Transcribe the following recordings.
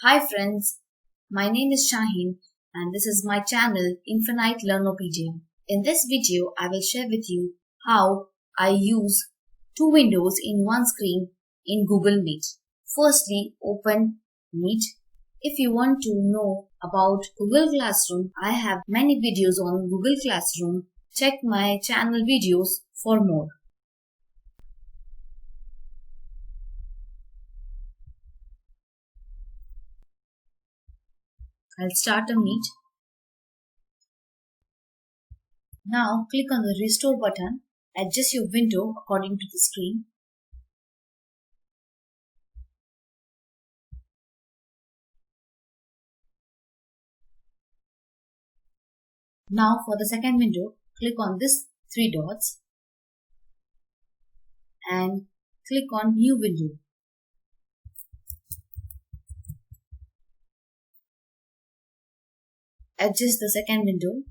Hi friends, my name is Shaheen and this is my channel Infinite Learnopedia. In this video, I will share with you how I use two windows in one screen in Google Meet. Firstly, open Meet. If you want to know about Google Classroom, I have many videos on Google Classroom. Check my channel videos for more. I'll start a Meet. Now click on the Restore button. Adjust your window according to the screen. Now for the second window, click on this three dots and click on New Window. Adjust the second window.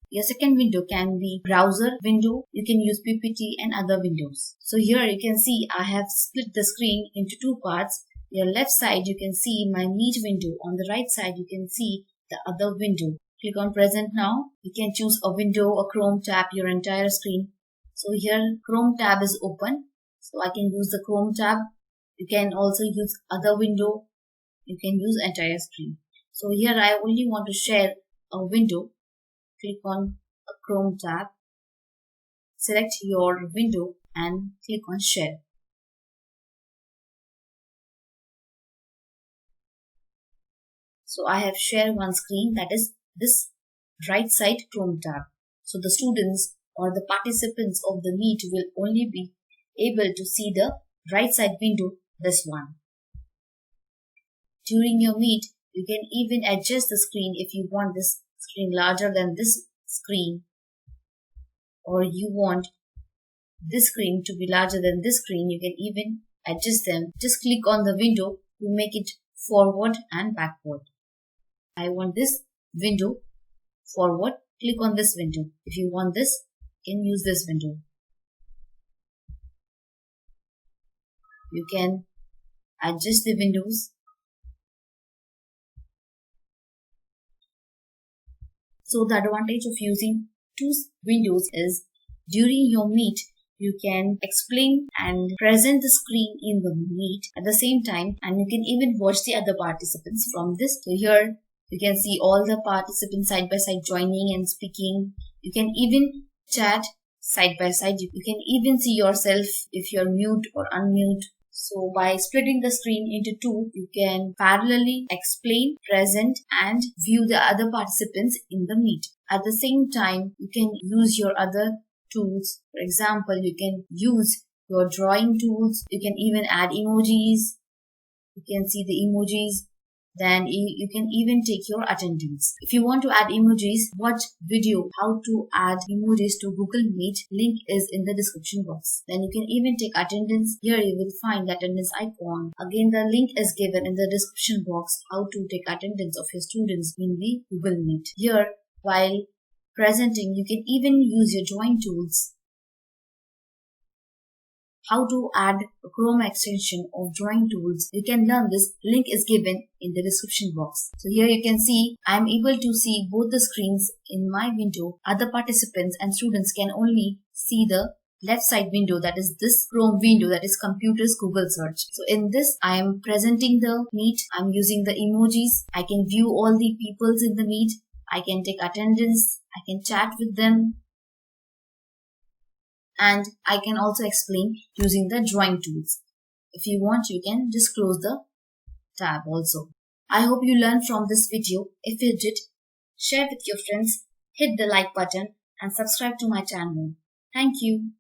Your second window can be browser window. You can use PPT and other windows. So here you can see I have split the screen into two parts. Your left side you can see my Meet window. On the right side you can see the other window. Click on Present now. You can choose a window, a Chrome tab, your entire screen. So here Chrome tab is open. So I can use the Chrome tab. You can also use other window. You can use entire screen. So here I only want to share a window. Click on a Chrome tab, select your window and click on Share. So I have shared one screen, that is this right side Chrome tab. So the students or the participants of the Meet will only be able to see the right side window, this one. During your Meet, you can even adjust the screen if you want this screen larger than this screen, or you want this screen to be larger than this screen. You can even adjust them. Just click on the window to make it forward and backward. I want this window forward. Click on this window. If you want this, you can use this window. You can adjust the windows. So the advantage of using two windows is during your Meet, you can explain and present the screen in the Meet at the same time, and you can even watch the other participants from this. So here you can see all the participants side by side joining and speaking. You can even chat side by side. You can even see yourself if you're mute or unmute. So by splitting the screen into two, you can parallelly explain, present and view the other participants in the Meet. At the same time, you can use your other tools. For example, you can use your drawing tools. You can even add emojis. You can see the emojis. Then you can even take your attendance. If you want to add emojis, watch video how to add emojis to Google Meet. Link is in the description box. Then you can even take attendance. Here you will find the attendance icon. Again, the link is given in the description box how to take attendance of your students in the Google Meet. Here, while presenting, you can even use your drawing tools. How to add a Chrome extension of drawing tools. You can learn this. Link is given in the description box. So here you can see I am able to see both the screens in my window. Other participants and students can only see the left side window, that is this Chrome window, that is computers Google search. So in this I am presenting the Meet. I'm using the emojis. I can view all the peoples in the Meet. I can take attendance. I can chat with them. And I can also explain using the drawing tools. If you want, you can just close the tab also. I hope you learned from this video. If you did, share with your friends, hit the like button and subscribe to my channel. Thank you.